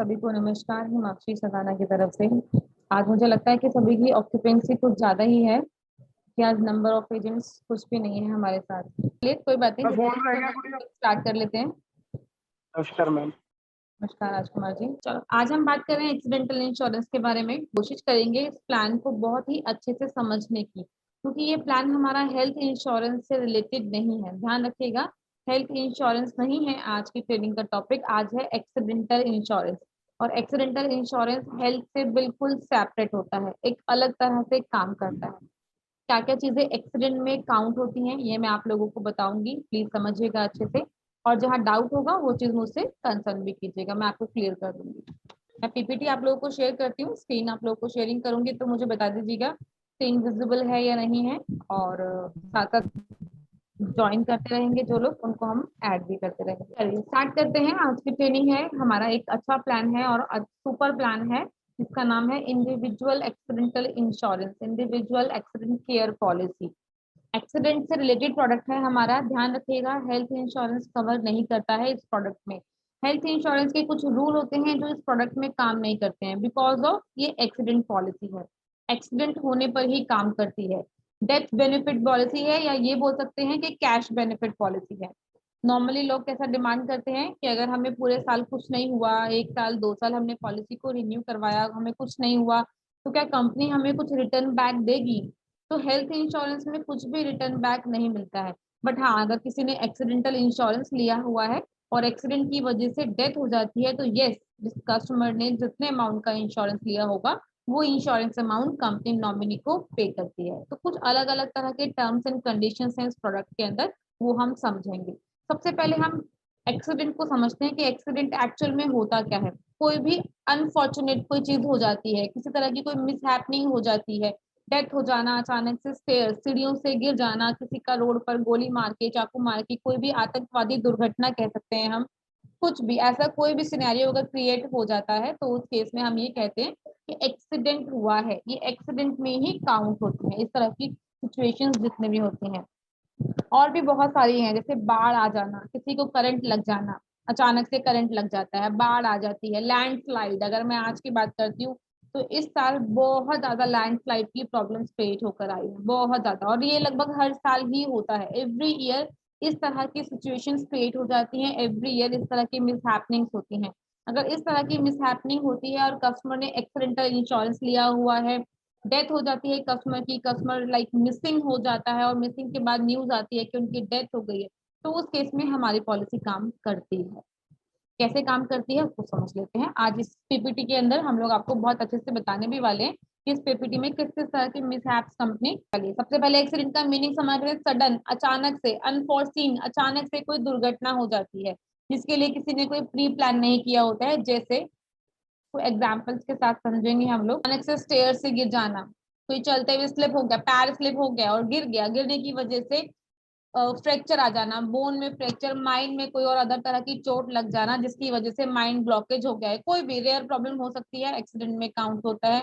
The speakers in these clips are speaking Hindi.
सभी को नमस्कार। हिमाक्षी सदाना की तरफ से। आज मुझे लगता है कि सभी की ऑक्यूपेंसी कुछ ज्यादा ही है कि आज नंबर ऑफ एजेंट्स कुछ भी नहीं है हमारे साथ। चलिए कोई बात नहीं, फोन रह गया गुड़िया। स्टार्ट कर लेते हैं। नमस्कार मैम। नमस्कार राजकुमार जी। चलो आज हम बात कर रहे हैं एक्सीडेंटल इंश्योरेंस के बारे में। कोशिश करेंगे इस प्लान को बहुत ही अच्छे से समझने की, क्योंकि ये प्लान हमारा हेल्थ इंश्योरेंस से रिलेटेड नहीं है। ध्यान रखिएगा, हेल्थ इंश्योरेंस नहीं है आज की ट्रेनिंग का टॉपिक। आज है एक्सीडेंटल इंश्योरेंस, और एक्सीडेंटल इंश्योरेंस हेल्थ से बिल्कुल सेपरेट होता है, एक अलग तरह से काम करता है। क्या क्या चीजें एक्सीडेंट में काउंट होती हैं ये मैं आप लोगों को बताऊंगी, प्लीज समझिएगा अच्छे से। और जहां डाउट होगा वो चीज मुझसे कंसर्न भी कीजिएगा, मैं आपको क्लियर कर दूंगी। मैं पीपीटी आप लोगों को शेयर करती हूँ, स्क्रीन आप लोगों को शेयरिंग करूंगी, तो मुझे बता दीजिएगा स्क्रीन विजिबल है या नहीं है। और साथ साथ ज्वाइन करते रहेंगे जो लोग, उनको हम ऐड भी करते रहेंगे। चलिए स्टार्ट करते हैं। आज की ट्रेनिंग है हमारा एक अच्छा प्लान है और सुपर प्लान है, जिसका नाम है individual accidental insurance, individual accident care policy. Accident से रिलेटेड प्रोडक्ट है हमारा। ध्यान रखिएगा, हेल्थ इंश्योरेंस कवर नहीं करता है इस प्रोडक्ट में। हेल्थ इंश्योरेंस के कुछ रूल होते हैं जो इस प्रोडक्ट में काम नहीं करते हैं, बिकॉज ऑफ ये एक्सीडेंट पॉलिसी है, एक्सीडेंट होने पर ही काम करती है। डेथ बेनिफिट पॉलिसी है, या ये बोल सकते हैं कि कैश बेनिफिट पॉलिसी है। नॉर्मली लोग कैसा डिमांड करते हैं कि अगर हमें पूरे साल कुछ नहीं हुआ, 1 साल 2 साल हमने पॉलिसी को रिन्यू करवाया, हमें कुछ नहीं हुआ, तो क्या कंपनी हमें कुछ रिटर्न बैक देगी? तो हेल्थ इंश्योरेंस में कुछ भी रिटर्न बैक नहीं मिलता है। बट हाँ, अगर किसी ने एक्सीडेंटल इंश्योरेंस लिया हुआ है और एक्सीडेंट की वजह से डेथ हो जाती है, तो यस, जिस कस्टमर ने जितने अमाउंट का इंश्योरेंस लिया होगा वो इंश्योरेंस अमाउंट कंपनी नॉमिनी को पे करती है। तो कुछ अलग अलग तरह के टर्म्स एंड कंडीशंस हैं इस प्रोडक्ट के अंदर, वो हम समझेंगे। सबसे पहले हम एक्सीडेंट को समझते हैं कि एक्सीडेंट एक्चुअल में होता क्या है। कोई भी अनफॉर्चुनेट कोई चीज हो जाती है, किसी तरह की कोई मिसहैपनिंग हो जाती है, डेथ हो जाना, अचानक से स्टेयर सीढ़ियों से गिर जाना, किसी का रोड पर गोली मार के चाकू मार के, कोई भी आतंकवादी दुर्घटना कह सकते हैं हम, कुछ भी ऐसा कोई भी सिनेरियो अगर क्रिएट हो जाता है तो उस केस में हम ये कहते हैं कि एक्सीडेंट हुआ है। ये एक्सीडेंट में ही काउंट होती है इस तरह की सिचुएशंस जितने भी होती हैं। और भी बहुत सारी हैं, जैसे बाढ़ आ जाना, किसी को करंट लग जाना, अचानक से करंट लग जाता है, बाढ़ आ जाती है, लैंडस्लाइड। अगर मैं आज की बात करती हूँ तो इस साल बहुत ज्यादा लैंडस्लाइड की प्रॉब्लम्स क्रिएट होकर आई है, बहुत ज्यादा। और ये लगभग हर साल ही होता है, एवरी ईयर इस तरह की सिचुएशंस क्रिएट हो जाती हैं, एवरी ईयर इस तरह की मिसहैपनिंग्स होती हैं। अगर इस तरह की मिसहैपनिंग होती है और कस्टमर ने एक्सीडेंटल इंश्योरेंस लिया हुआ है, डेथ हो जाती है कस्टमर की, कस्टमर लाइक मिसिंग हो जाता है और मिसिंग के बाद न्यूज आती है कि उनकी डेथ हो गई है, तो उस केस में हमारी पॉलिसी काम करती है। कैसे काम करती है उसको समझ लेते हैं। आज इस पीपीटी के अंदर हम लोग आपको बहुत अच्छे से बताने भी वाले हैं कि इस पीपीटी में किस किस तरह की मिसहैप्स कंपनी चली। सबसे पहले एक्सीडेंट का मीनिंग समझ रहे हैं, सडन, अचानक से, अनफोर्सीन, अचानक से कोई दुर्घटना हो जाती है जिसके लिए किसी ने कोई प्री प्लान नहीं किया होता है। जैसे तो एग्जाम्पल्स के साथ समझेंगे हम लोग। अचानक से स्टेयर से गिर जाना, कोई चलते हुए स्लिप हो गया, पैर स्लिप हो गया और गिर गया, गिरने की वजह से फ्रैक्चर आ जाना, बोन में फ्रैक्चर, माइंड में कोई और अदर तरह की चोट लग जाना जिसकी वजह से माइंड ब्लॉकेज हो गया है, कोई भी रेयर प्रॉब्लम हो सकती है, एक्सीडेंट में काउंट होता है।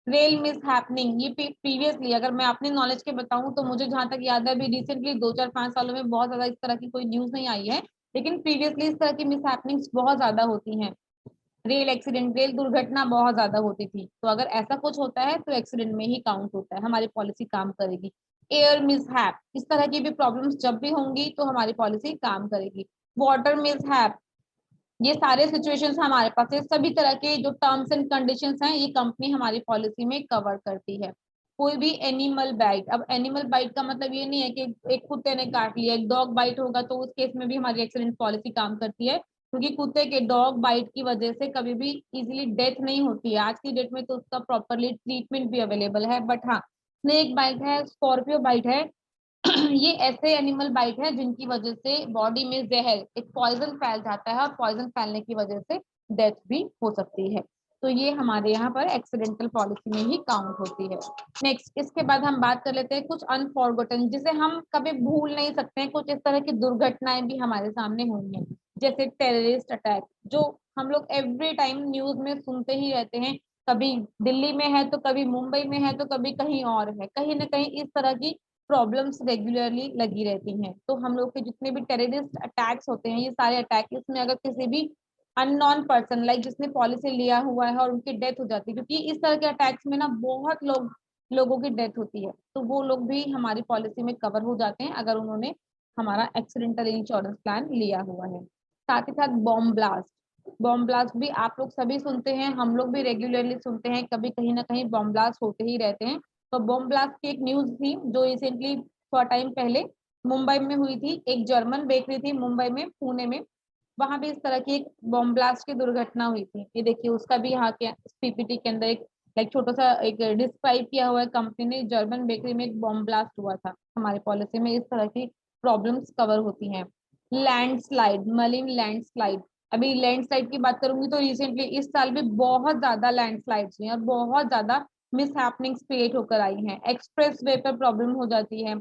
रेल मिस हैपनिंग, ये प्रीवियसली अगर मैं अपनी नॉलेज के बताऊं तो मुझे जहां तक याद है अभी रिसेंटली 2 4 5 सालों में बहुत ज्यादा इस तरह की कोई न्यूज नहीं आई है, लेकिन प्रीवियसली इस तरह की मिस हैपनिंग्स बहुत ज्यादा होती हैं। रेल एक्सीडेंट, रेल दुर्घटना बहुत ज्यादा होती थी, तो अगर ऐसा कुछ होता है तो एक्सीडेंट में ही काउंट होता है, हमारी पॉलिसी काम करेगी। एयर मिसहैप, इस तरह की भी प्रॉब्लम्स जब भी होंगी तो हमारी पॉलिसी काम करेगी। वाटर मिसहैप, ये सारे सिचुएशंस हमारे पास है। सभी तरह के जो टर्म्स एंड कंडीशंस हैं ये कंपनी हमारी पॉलिसी में कवर करती है। कोई भी एनिमल बाइट, अब एनिमल बाइट का मतलब ये नहीं है कि एक कुत्ते ने काट लिया, एक डॉग बाइट होगा तो उस केस में भी हमारी एक्सीडेंट पॉलिसी काम करती है, क्योंकि कुत्ते के डॉग बाइट की वजह से कभी भी इजीली डेथ नहीं होती है। आज की डेट में तो उसका प्रॉपरली ट्रीटमेंट भी अवेलेबल है। बट हाँ, स्नेक बाइट है, स्कॉर्पियो बाइट है, ये ऐसे एनिमल बाइट है जिनकी वजह से बॉडी में जहर, एक पॉइजन फैल जाता है और पॉइजन फैलने की वजह से डेथ भी हो सकती है। तो ये हमारे यहाँ पर एक्सीडेंटल पॉलिसी में ही काउंट होती है। नेक्स्ट, इसके बाद हम बात कर लेते हैं कुछ अनफॉरगोटन, जिसे हम कभी भूल नहीं सकते हैं। कुछ इस तरह की दुर्घटनाएं भी हमारे सामने हुई हैं, जैसे टेररिस्ट अटैक, जो हम लोग एवरी टाइम न्यूज में सुनते ही रहते हैं। कभी दिल्ली में है तो कभी मुंबई में है तो कभी कहीं और है, कहीं ना कहीं इस तरह की प्रॉब्लम्स रेगुलरली लगी रहती हैं। तो हम लोग के जितने भी टेररिस्ट अटैक्स होते हैं, ये सारे अटैक में अगर किसी भी अननोन पर्सन लाइक जिसने पॉलिसी लिया हुआ है और उनकी डेथ हो जाती है, क्योंकि इस तरह के अटैक्स में ना बहुत लोगों की डेथ होती है, तो वो लोग भी हमारी पॉलिसी में कवर हो जाते हैं अगर उन्होंने हमारा एक्सीडेंटल इंश्योरेंस प्लान लिया हुआ है। साथ ही साथ बॉम्ब ब्लास्ट भी आप लोग सभी सुनते हैं, हम लोग भी रेगुलरली सुनते हैं, कभी कहीं ना कहीं बॉम्ब ब्लास्ट होते ही रहते हैं। तो बॉम्ब ब्लास्ट की एक न्यूज थी जो रिसेंटली थोड़ा टाइम पहले मुंबई में हुई थी। एक जर्मन बेकरी थी मुंबई में, पुणे में, वहां भी इस तरह की एक बॉम्ब ब्लास्ट की दुर्घटना हुई थी। ये देखिए उसका भी यहाँ के पीपीटी के अंदर एक लाइक छोटा सा एक डिस्क्राइब किया हुआ है। कंपनी ने जर्मन बेकरी में एक बॉम्ब ब्लास्ट हुआ था। हमारी पॉलिसी में इस तरह की प्रॉब्लम्स कवर होती हैं। लैंडस्लाइड, मलिन लैंडस्लाइड, अभी लैंडस्लाइड की बात करूंगी तो रिसेंटली इस साल भी बहुत ज्यादा लैंडस्लाइड्स हुई हैं और बहुत ज्यादा मिसहैपनिंग्स क्रिएट होकर आई हैं। एक्सप्रेस वे पर प्रॉब्लम हो जाती है,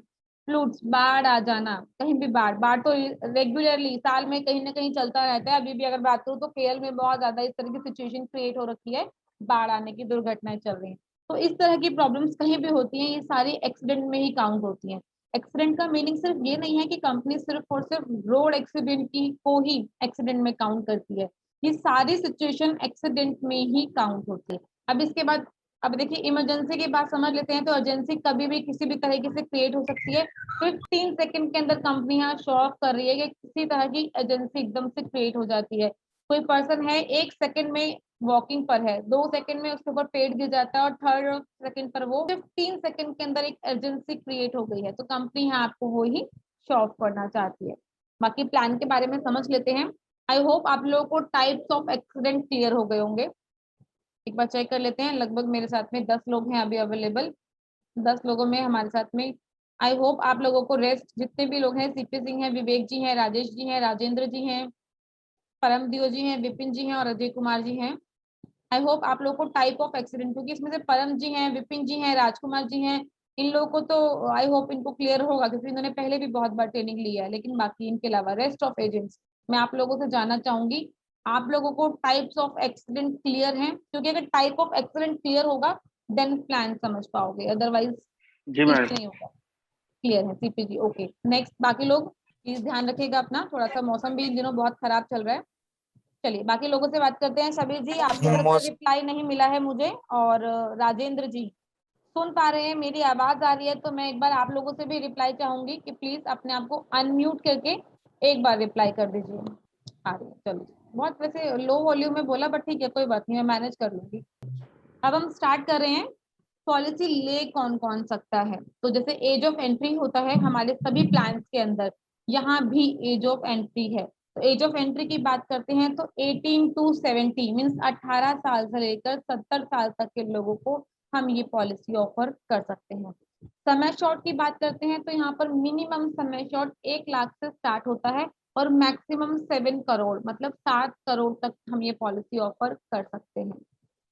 फ्लूड्स, बाढ़ आ जाना, कहीं भी बाढ़ बाढ़ तो रेगुलरली साल में कहीं ना कहीं चलता रहता है। अभी भी अगर बात करूँ तो केरल में बहुत ज्यादा इस तरह की सिचुएशन क्रिएट हो रखी है, बाढ़ आने की दुर्घटनाएं चल रही हैं। तो इस तरह की प्रॉब्लम्स कहीं भी होती हैं, ये सारी एक्सीडेंट में ही काउंट होती हैं। एक्सीडेंट का मीनिंग सिर्फ ये नहीं है कि कंपनी सिर्फ और सिर्फ रोड एक्सीडेंट की को ही एक्सीडेंट में काउंट करती है, ये सारी सिचुएशन एक्सीडेंट में ही काउंट होती है। अब इसके बाद अब देखिए इमरजेंसी की बात समझ लेते हैं। तो अर्जेंसी कभी भी किसी भी तरीके से क्रिएट हो सकती है। सिर्फ 3 सेकंड के अंदर कंपनी यहाँ शो ऑफ कर रही है कि किसी तरह की एजेंसी एकदम से क्रिएट हो जाती है। कोई पर्सन है 1 सेकंड में वॉकिंग पर है, 2 सेकंड में उसके ऊपर पेड़ गिर जाता है और थर्ड सेकंड पर वो सिर्फ 3 सेकंड के अंदर एक एजेंसी क्रिएट हो गई है। तो कंपनी यहाँ आपको वो ही शो ऑफ करना चाहती है। बाकी प्लान के बारे में समझ लेते हैं। आई होप आप लोगों को टाइप्स ऑफ एक्सीडेंट क्लियर हो गए होंगे। एक बार चेक कर लेते हैं। लगभग मेरे साथ में 10 लोग हैं अभी अवेलेबल। 10 लोगों में हमारे साथ में आई होप आप लोगों को रेस्ट जितने भी लोग हैं, सीपी सिंह है, विवेक जी हैं, राजेश जी हैं, राजेंद्र जी हैं, परमदियो जी हैं, विपिन जी हैं और अजय कुमार जी हैं। आई होप आप लोगों को टाइप ऑफ एक्सीडेंट, क्योंकि इसमें से परम जी हैं, विपिन जी हैं, राजकुमार जी हैं, इन लोगों को तो आई होप इनको क्लियर होगा क्योंकि इन्होंने पहले भी बहुत बार ट्रेनिंग लिया है। लेकिन बाकी इनके अलावा रेस्ट ऑफ एजेंट्स, मैं आप लोगों से जानना चाहूंगी आप लोगों को टाइप्स ऑफ एक्सीडेंट क्लियर हैं? क्योंकि अगर टाइप ऑफ एक्सीडेंट क्लियर होगा देन प्लान समझ पाओगे, अदरवाइज जी कुछ मैडम। नहीं होगा। क्लियर है सीपीजी, ओके। नेक्स्ट बाकी लोग प्लीज ध्यान रखिएगा अपना, थोड़ा सा मौसम भी इन दिनों बहुत खराब चल रहा है। चलिए बाकी लोगों से बात करते हैं। शबीर जी आपकी तरफ से रिप्लाई नहीं मिला है मुझे, और राजेंद्र जी सुन पा रहे हैं, मेरी आवाज आ रही है? तो मैं एक बार आप लोगों से भी रिप्लाई चाहूंगी कि प्लीज अपने आप को अनम्यूट करके एक बार रिप्लाई कर दीजिए। आ रही है, चलो। बहुत वैसे लो वॉल्यूम में बोला बट ठीक है, कोई बात नहीं, मैं मैनेज कर लूंगी। अब हम स्टार्ट कर रहे हैं। पॉलिसी ले कौन कौन सकता है? तो जैसे एज ऑफ एंट्री होता है हमारे सभी प्लान्स के अंदर, यहाँ भी एज ऑफ एंट्री है। तो एज ऑफ एंट्री की बात करते हैं तो 18 टू 70 मीन्स 18 साल से लेकर 70 साल तक के लोगों को हम ये पॉलिसी ऑफर कर सकते हैं। समय शॉर्ट की बात करते हैं तो यहाँ पर मिनिमम समय शॉर्ट 1 लाख से स्टार्ट होता है और मैक्सिमम 7 करोड़ मतलब 7 करोड़ तक हम ये पॉलिसी ऑफर कर सकते हैं।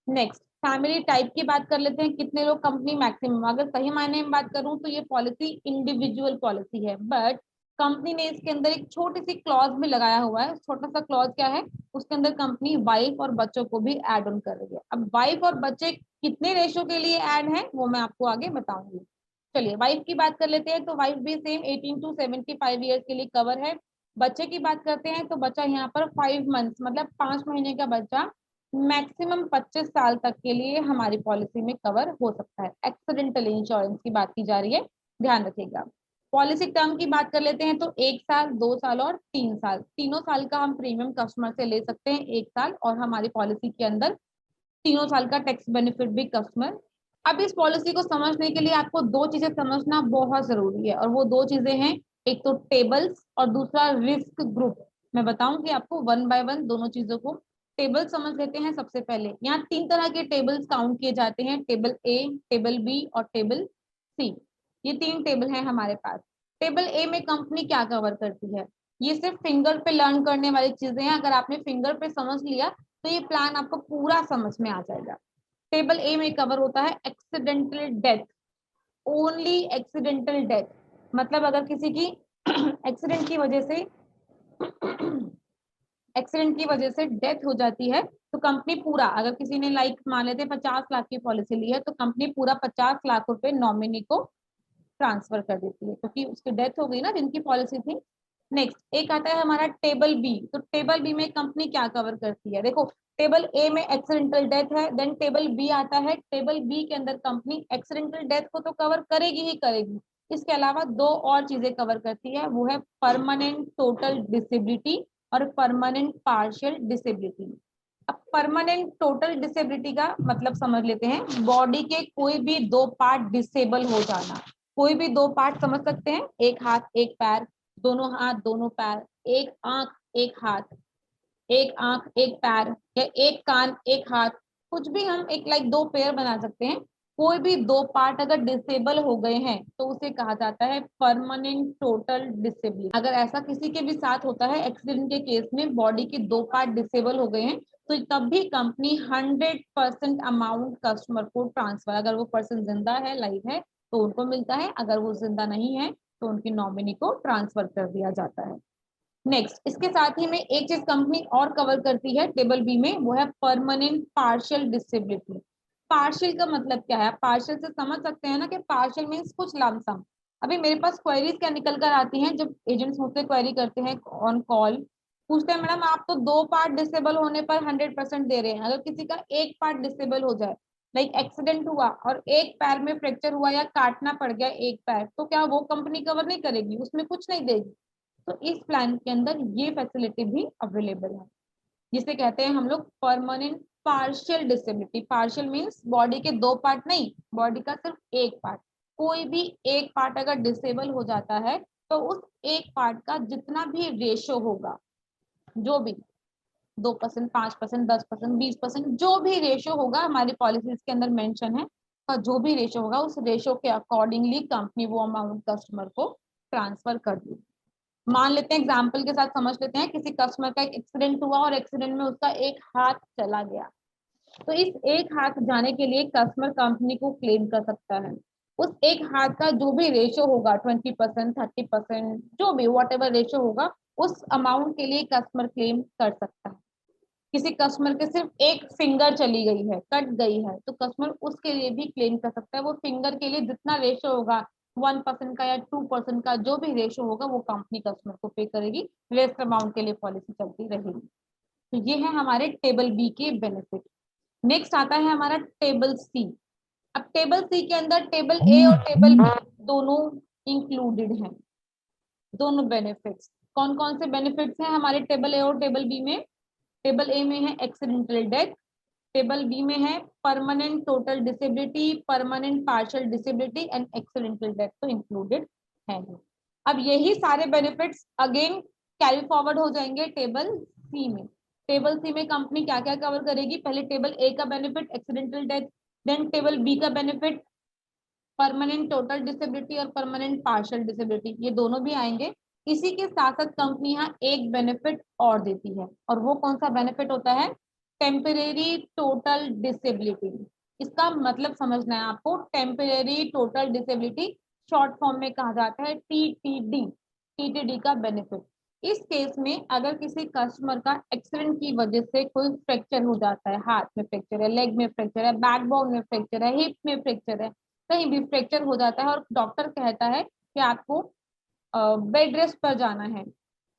नेक्स्ट फैमिली टाइप की बात कर लेते हैं, कितने लोग कंपनी मैक्सिमम। अगर सही मायने में बात करूं तो ये पॉलिसी इंडिविजुअल पॉलिसी है, बट कंपनी ने इसके अंदर एक छोटी सी क्लॉज भी लगाया हुआ है। छोटा सा क्लॉज क्या है, उसके अंदर कंपनी वाइफ और बच्चों को भी ऐड ऑन कर रही है। अब वाइफ और बच्चे कितने रेशो के लिए ऐड है वो मैं आपको आगे बताऊंगी। चलिए वाइफ की बात कर लेते हैं तो वाइफ भी सेम 18 टू 75 ईयर्स के लिए कवर है। बच्चे की बात करते हैं तो बच्चा यहाँ पर 5 मंथ्स मतलब 5 महीने का बच्चा मैक्सिमम 25 साल तक के लिए हमारी पॉलिसी में कवर हो सकता है। एक्सीडेंटल इंश्योरेंस की बात की जा रही है, ध्यान रखिएगा। पॉलिसी टर्म की बात कर लेते हैं तो 1 साल, 2 साल और 3 साल, तीनों साल का हम प्रीमियम कस्टमर से ले सकते हैं 1 साल, और हमारी पॉलिसी के अंदर तीनों साल का टैक्स बेनिफिट भी कस्टमर। अब इस पॉलिसी को समझने के लिए आपको 2 चीजें समझना बहुत जरूरी है, और वो 2 चीजें हैं, एक तो टेबल्स और दूसरा रिस्क ग्रुप। मैं बताऊंगी आपको वन बाय वन दोनों चीजों को। टेबल समझ लेते हैं सबसे पहले। यहाँ 3 तरह के टेबल्स काउंट किए जाते हैं, टेबल ए, टेबल बी और टेबल सी। ये 3 टेबल हैं हमारे पास। टेबल ए में कंपनी क्या कवर करती है, ये सिर्फ फिंगर पे लर्न करने वाली चीजें हैं। अगर आपने फिंगर पे समझ लिया तो ये प्लान आपको पूरा समझ में आ जाएगा। टेबल ए में कवर होता है accidental death, only accidental death. मतलब अगर किसी की एक्सीडेंट की वजह से एक्सीडेंट की वजह से डेथ हो जाती है तो कंपनी पूरा, अगर किसी ने लाइक मान लेते 50 लाख की पॉलिसी ली है तो कंपनी पूरा 50 लाख रुपए नॉमिनी को ट्रांसफर कर देती है, क्योंकि उसकी डेथ हो गई ना जिनकी पॉलिसी थी। नेक्स्ट एक आता है हमारा टेबल बी। तो टेबल बी में कंपनी क्या कवर करती है, देखो टेबल ए में एक्सीडेंटल डेथ है, देन टेबल बी आता है। टेबल बी के अंदर कंपनी एक्सीडेंटल डेथ को तो कवर करेगी ही करेगी, इसके अलावा दो और चीजें कवर करती है, वो है परमानेंट टोटल डिसेबिलिटी और परमानेंट पार्शियल डिसेबिलिटी। अब परमानेंट टोटल डिसेबिलिटी का मतलब समझ लेते हैं, बॉडी के कोई भी दो पार्ट डिसेबल हो जाना। कोई भी दो पार्ट समझ सकते हैं, एक हाथ एक पैर, दोनों हाथ दोनों पैर, एक आंख एक हाथ, एक आंख एक पैर, या एक कान एक हाथ, कुछ भी हम एक लाइक दो पेयर बना सकते हैं। कोई भी दो पार्ट अगर डिसेबल हो गए हैं तो उसे कहा जाता है परमानेंट टोटल डिसेबिलिटी। अगर ऐसा किसी के भी साथ होता है एक्सीडेंट के केस में, बॉडी के दो पार्ट डिसेबल हो गए हैं, तो तब भी कंपनी 100% अमाउंट कस्टमर को ट्रांसफर, अगर वो पर्सन जिंदा है लाइव है तो उनको मिलता है, अगर वो जिंदा नहीं है तो उनकी नॉमिनी को ट्रांसफर कर दिया जाता है। नेक्स्ट इसके साथ ही में एक चीज कंपनी और कवर करती है टेबल बी में, वो है परमानेंट पार्शियल डिसेबिलिटी। पार्शियल का मतलब क्या है, पार्शियल से समझ सकते हैं ना कि पार्शियल मीन्स कुछ लमसम। अभी मेरे पास क्वेरीज क्या निकल कर आती हैं जब एजेंट्स मुझसे क्वेरी करते हैं ऑन कॉल, पूछते हैं मैडम आप तो दो पार्ट डिसेबल होने पर 100% दे रहे हैं, अगर किसी का एक पार्ट डिसेबल हो जाए, लाइक एक्सीडेंट हुआ और एक पैर में फ्रैक्चर हुआ या काटना पड़ गया एक पैर, तो क्या वो कंपनी कवर नहीं करेगी, उसमें कुछ नहीं देगी? तो इस प्लान के अंदर ये फैसिलिटी भी अवेलेबल है, जिसे कहते हैं हम लोग permanent partial disability. Partial means body के दो पार्ट नहीं, बॉडी का सिर्फ एक पार्ट। कोई भी एक पार्ट अगर डिसेबल हो जाता है तो उस एक पार्ट का जितना भी रेशो होगा, जो भी 2%, 5%, 10%, 20%, जो भी रेशो होगा हमारी पॉलिसीज के अंदर मेंशन है, का जो भी रेशो होगा उस रेशो के अकॉर्डिंगली कंपनी वो अमाउंट कस्टमर को ट्रांसफर कर देगी। मान लेते हैं एग्जाम्पल के साथ समझ लेते हैं, किसी कस्टमर का एक एक्सीडेंट हुआ और एक्सीडेंट में उसका एक हाथ चला गया, तो इस एक हाथ जाने के लिए कस्टमर कंपनी को क्लेम कर सकता है। उस एक हाथ का जो भी रेशो होगा 20%, 30%, जो भी वॉट एवर रेशो होगा, उस अमाउंट के लिए कस्टमर क्लेम कर सकता है। किसी कस्टमर के सिर्फ एक फिंगर चली गई है, कट गई है, तो कस्टमर उसके लिए भी क्लेम कर सकता है। वो फिंगर के लिए जितना रेशो होगा 1% का या 2% का, जो भी रेशो होगा वो कंपनी कस्टमर को पे करेगी, रेस्ट अमाउंट के लिए पॉलिसी चलती रहेगी। तो ये है हमारे टेबल बी के बेनिफिट। नेक्स्ट आता है हमारा टेबल सी। अब टेबल सी के अंदर टेबल ए और टेबल बी दोनों इंक्लूडेड हैं। दोनों बेनिफिट्स, कौन कौन से बेनिफिट्स हैं हमारे टेबल ए और टेबल बी में? टेबल ए में है एक्सीडेंटल डेथ, टेबल बी में है permanent total disability, permanent partial disability and accidental death तो इंक्लूडेड है। अब यही सारे बेनिफिट्स अगेन कैरी फॉरवर्ड हो जाएंगे टेबल सी में। टेबल सी में कंपनी क्या क्या कवर करेगी? पहले टेबल ए का benefit accidental death, then table B का बेनिफिट परमानेंट टोटल डिसेबिलिटी और परमानेंट पार्शियल डिसेबिलिटी, ये दोनों भी आएंगे। इसी के साथ साथ कंपनी यहाँ एक बेनिफिट और देती है, और वो कौन सा बेनिफिट होता है? Temporary total disability. इसका मतलब समझना है आपको, temporary total disability short form में कहा जाता है टीटीडी। टीटीडी का बेनिफिट, इस केस में अगर किसी कस्टमर का एक्सीडेंट की वजह से कोई फ्रैक्चर हो जाता है, हाथ में फ्रैक्चर है, लेग में फ्रैक्चर है, बैकबोन में फ्रैक्चर है, हिप में फ्रैक्चर है, कहीं भी फ्रैक्चर हो जाता है और डॉक्टर कहता है कि आपको बेड रेस्ट पर जाना है,